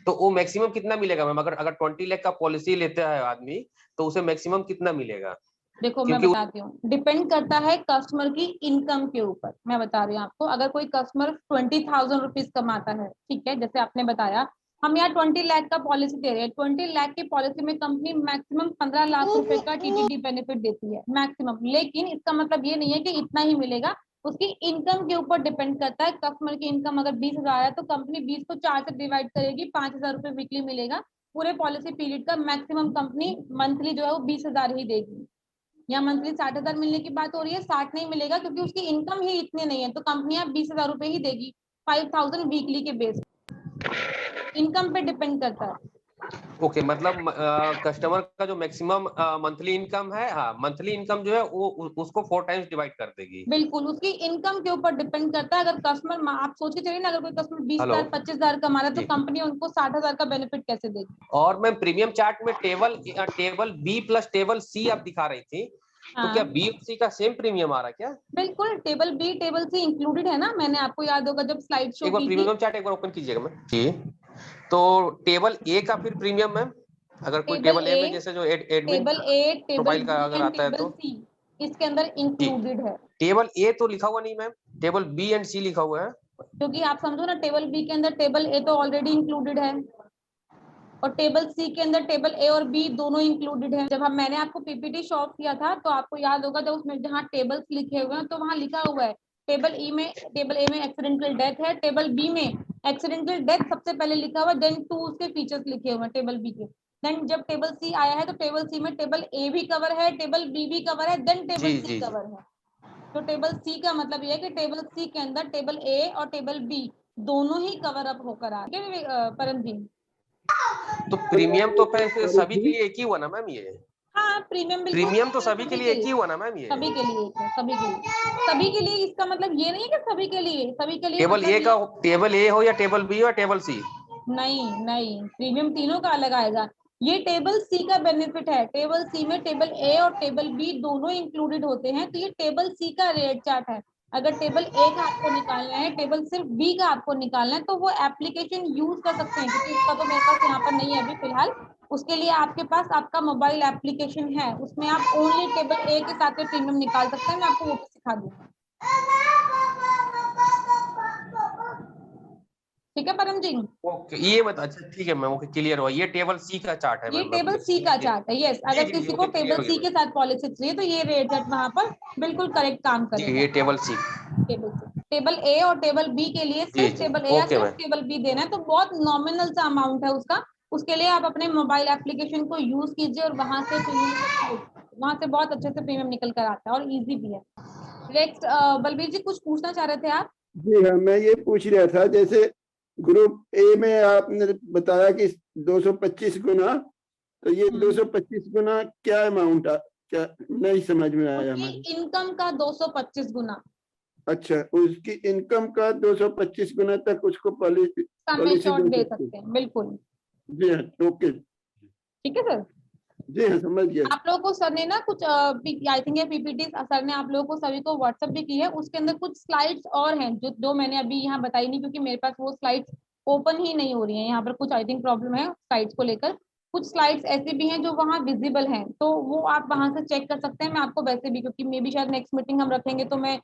तो वो मैक्सिमम कितना मिलेगा मैम? अगर 20 लाख का पॉलिसी लेता है आदमी, तो उसे मैक्सिमम कितना मिलेगा? देखो मैं क्योंकि बताती हूँ, डिपेंड करता है कस्टमर की इनकम के ऊपर। मैं बता रही हूँ आपको, अगर कोई कस्टमर 20,000 रुपीज कमाता है, ठीक है, जैसे आपने बताया, हम यहाँ 20 लाख का पॉलिसी दे रहे हैं, 20 लाख की पॉलिसी में कंपनी मैक्सिमम 15 लाख रुपए का टीटीडी बेनिफिट देती है मैक्सिमम। लेकिन इसका मतलब ये नहीं है कि इतना ही मिलेगा, उसकी इनकम के ऊपर डिपेंड करता है। कस्टमर की इनकम अगर 20,000 है तो कंपनी 20 को 4 से डिवाइड करेगी, 5,000 रुपए वीकली मिलेगा। पूरे पॉलिसी पीरियड का मैक्सिमम कंपनी मंथली जो है वो 20,000 ही देगी। या मंथली 60,000 मिलने की बात हो रही है, 60 नहीं मिलेगा, क्योंकि उसकी इनकम ही इतनी नहीं है, तो कंपनियां 20,000 रुपए ही देगी, 5,000 वीकली के बेस। इनकम पे डिपेंड करता है। ओके, मतलब कस्टमर का जो मैक्सिमम मंथली इनकम है, हाँ, मंथली इनकम जो है वो उसको 4 टाइम्स डिवाइड कर देगी। बिल्कुल, उसकी इनकम के ऊपर डिपेंड करता है। अगर कस्टमर, आप सोच के चलिए ना, अगर कोई कस्टमर 20,000 हेलो 25,000 कमा रहा है, तो जी। कंपनी उनको 60,000 का बेनिफिट कैसे देगी? और मैम, प्रीमियम चार्ट में टेबल बी प्लस टेबल सी आप दिखा रही थी, तो क्या हाँ बी और सी का सेम प्रीमियम आ रहा है क्या? बिल्कुल, टेबल बी टेबल सी इंक्लूडेड है ना, मैंने आपको याद होगा जब स्लाइड शो एक बार की थी। प्रीमियम चार्ट एक बार ओपन कीजिएगा मैम जी। तो टेबल ए का फिर प्रीमियम मैम, अगर कोई टेबल टेबल ए ए, में जैसे जो एडमिन टेबल ए, टेबल प्रोफाइल का बी अगर एंड आता है टेबल तो सी इसके अंदर जी। इंक्लूडेड है। टेबल ए तो लिखा हुआ नहीं मैम, टेबल बी एंड सी लिखा हुआ है। क्योंकि आप समझो ना, टेबल बी के अंदर टेबल ए तो ऑलरेडी इंक्लूडेड है, और टेबल सी के अंदर टेबल ए और बी दोनों इंक्लूडेड है। जब मैंने आपको पीपीटी शो किया था, तो आपको याद होगा, जब उसमें जहाँ टेबल्स लिखे हुए हैं, तो वहाँ लिखा हुआ है टेबल ए में एक्सीडेंटल डेथ है, टेबल बी में एक्सीडेंटल डेथ सबसे पहले लिखा हुआ है, देन 2 उसके फीचर्स लिखे हुए हैं टेबल बी के। देन जब टेबल सी आया है, तो टेबल सी में टेबल ए भी कवर है, टेबल बी भी कवर है, देन टेबल जी सी जी जी। कवर है। तो टेबल सी का मतलब ये है कि टेबल सी के अंदर टेबल ए और टेबल बी दोनों ही कवर अप होकर आ रहे हैं। परम जी, तो प्रीमियम तो फिर और सभी के जी लिए एक ही हुआ ना मैम ये? हाँ प्रीमियम बिल्कुल प्रीमियम तो सभी के सभी लिए के एक ही लिए, हुआ ना मैम ये? सभी के लिए एक है, सभी के लिए, सभी के लिए। इसका मतलब ये नहीं है कि सभी के लिए, सभी के लिए टेबल मतलब ए ये, का, टेबल ए हो या टेबल बी हो या टेबल सी? नहीं नहीं, प्रीमियम तीनों का अलग आएगा। ये टेबल सी का बेनिफिट है, टेबल सी में टेबल ए और टेबल बी दोनों इंक्लूडेड होते हैं, तो ये टेबल सी का रेट चार्ट है। अगर टेबल ए का आपको निकालना है, टेबल सिर्फ बी का आपको निकालना है, तो वो एप्लीकेशन यूज कर सकते हैं, क्योंकि उसका तो मेरे पास यहाँ पर नहीं है अभी फिलहाल। उसके लिए आपके पास आपका मोबाइल एप्लीकेशन है, उसमें आप ओनली टेबल ए के साथ में प्रीमियम निकाल सकते हैं। मैं आपको वो भी सिखा दूंगा। ठीक है परम जी? ओके, ये बता, अच्छा ठीक है मैम, ओके क्लियर हुआ। ये टेबल सी का चार्ट है ये मैम? टेबल सी का चार्ट है, यस। अगर जी, किसी को ओके, क्लियर टेबल हो सी गया के साथ पॉलिसी चाहिए तो ये रेट सेट वहां पर बिल्कुल करेक्ट काम जी, करेगा। ये टेबल सी। टेबल सी, टेबल ए और टेबल बी के लिए जी सिर्फ जी, टेबल ए या ओके सिर्फ मैम। टेबल बी देना है, तो बहुत नॉमिनल सा अमाउंट है उसका। उसके लिए आप अपने मोबाइल एप्लीकेशन को यूज कीजिए और वहां से वहां से बहुत अच्छे से प्रीमियम निकल कर आता है और इजी भी है। नेक्स्ट बलबीर जी कुछ पूछना चाह रहे थे आप? जी हाँ, मैं ये पूछ रहा था, जैसे ग्रुप ए में आपने बताया कि 225 गुना, तो ये 225 गुना क्या अमाउंट, क्या नहीं समझ में आया उसकी हमारे। इनकम का 225 गुना। अच्छा, उसकी इनकम का 225 गुना तक उसको पॉलिसी सम एश्योर्ड दे सकते हैं, बिल्कुल। जी हाँ, ओके। ठीक है सर। जी हाँ, समझ गया। आप लोगों को सर ने ना कुछ आई थिंक ये पीपीटी सर ने आप लोगों को सभी को व्हाट्सएप भी की है, उसके अंदर कुछ स्लाइड्स और हैं जो मैंने अभी यहाँ बताई नहीं, क्योंकि मेरे पास वो स्लाइड्स ओपन ही नहीं हो रही हैं। यहाँ पर कुछ आई थिंक प्रॉब्लम है स्लाइड्स को लेकर। कुछ स्लाइड्स ऐसे भी हैं जो वहाँ विजिबल हैं, तो वो आप वहां से चेक कर सकते हैं। मैं आपको वैसे भी, क्योंकि मे भी शायद नेक्स्ट मीटिंग हम रखेंगे तो मैं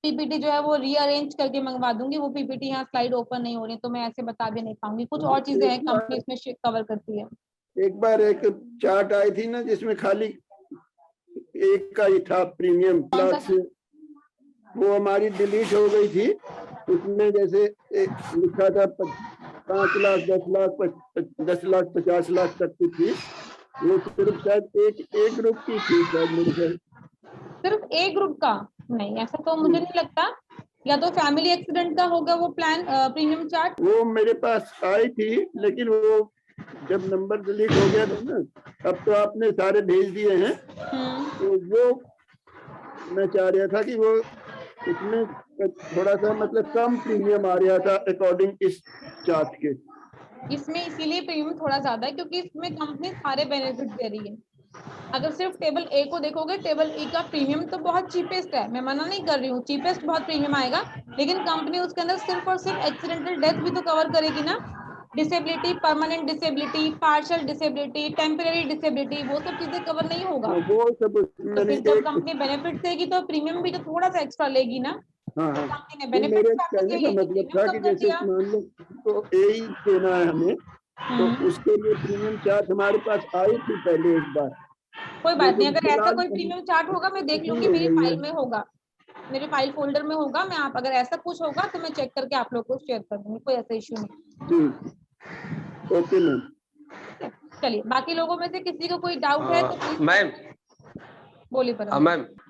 पीपीटी जो है वो रीअरेंज करके मंगवा दूंगी। वो पीपीटी यहाँ स्लाइड ओपन नहीं हो रही, तो मैं ऐसे बता भी नहीं पाऊंगी। कुछ और चीजें हैं कंपनी इसमें कवर करती है। एक बार एक चार्ट आई थी ना, जिसमें खाली एक का ही था प्रीमियम कौन सा? से, वो हमारी डिलीट हो गई थी। उसमें जैसे लिखा था 5 लाख 10 लाख 10 लाख 50 लाख तक की थी। वो सिर्फ शायद एक ग्रुप की थी शायद, मेरे ख्याल। सिर्फ ए ग्रुप का? नहीं, ऐसा तो मुझे नहीं लगता। या तो फैमिली एक्सीडेंट का होगा वो प्लान प्रीमियम चार्ट। वो मेरे पास आई थी, लेकिन वो जब नंबर डिलीट हो गया था ना, अब तो आपने सारे भेज दिए हैं। तो वो मैं चाह रहा था कि वो उसमें थोड़ा सा मतलब कम प्रीमियम आ रहा था अकॉर्डिंग इस चार्ट के। इसमें इसीलिए प्रीमियम थोड़ा ज्यादा है क्योंकि इसमें कंपनी सारे बेनिफिट दे रही है। अगर सिर्फ टेबल ए को देखोगे, टेबल ए का प्रीमियम तो बहुत चीपेस्ट है, मैं मना नहीं कर रही हूँ, चीपेस्ट बहुत प्रीमियम आएगा, लेकिन कंपनी उसके अंदर सिर्फ और सिर्फ एक्सीडेंटल डेथ भी तो कवर करेगी ना। Disability, permanent disability, partial disability, temporary disability, वो सब चीजें कवर नहीं होगा। वो सब तो फिर जब कंपनी बेनिफिट देगी तो प्रीमियम भी तो थोड़ा सा एक्स्ट्रा लेगी ना। हाँ हाँ, कंपनी ने तो बेनिफिट मेरे कहने का मतलब था कि जैसे मान लो तो ए ही देना है हमें, तो उसके लिए प्रीमियम चार्ज हमारे पास आई थी पहले एक बार। कोई बात नहीं, अगर ऐसा फिलहाल कोई प्रीमियम चार्ट होगा मैं देख लूंगी, हो मेरी गई है। फाइल में होगा, मेरे फाइल फोल्डर में होगा। मैं आप अगर ऐसा कुछ होगा तो मैं चेक करके आप लोग को शेयर कर दूंगी, कोई ऐसा इश्यू नहीं। Okay ma'am. चलिए, बाकी लोगों में से किसी को कोई डाउट है तो प्लीज मैम बोलिए। पर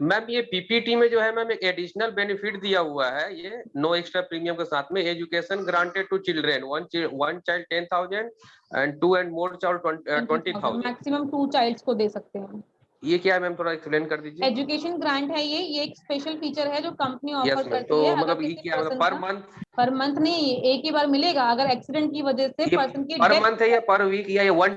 मैम ये पीपीटी में जो है मैम एक एडिशनल बेनिफिट दिया हुआ है, ये नो एक्स्ट्रा प्रीमियम के साथ में, education granted to children, one child 10,000 and 2 and more child 20,000। Maximum 2 childs को दे सकते हैं। ये क्या है मैम, थोड़ा एक्सप्लेन कर दीजिए। एजुकेशन ग्रांट है ये एक स्पेशल फीचर है जो कंपनी ऑफर करती तो है। मतलब ये क्या मतलब पर मंथ नहीं, एक ही बार मिलेगा। अगर एक्सीडेंट की वजह से पर्सन की पर डेथ, मंथ है या पर वीक या ये वन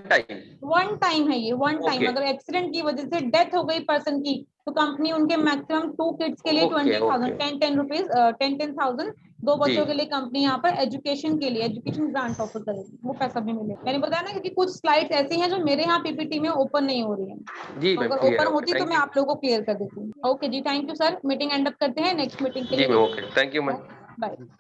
टाइम है ये, वन टाइम। अगर एक्सीडेंट की वजह से डेथ हो गई पर्सन की, तो कंपनी उनके मैक्सिमम 2 किड्स के लिए 20,000 10 रुपीज 10,000 2 बच्चों के लिए कंपनी यहाँ पर एजुकेशन के लिए एजुकेशन ग्रांट ऑफर करेगी, वो पैसा भी मिलेगा। मैंने बताया ना, क्योंकि कुछ स्लाइड्स ऐसी हैं जो मेरे यहाँ पीपीटी में ओपन नहीं हो रही है। जी, अगर ओपन होती तो मैं आप लोगों को क्लियर कर देती हूँ। ओके जी, thank you sir. Meeting end up करते हैं, नेक्स्ट मीटिंग के लिए। Okay, thank you ma'am. Bye.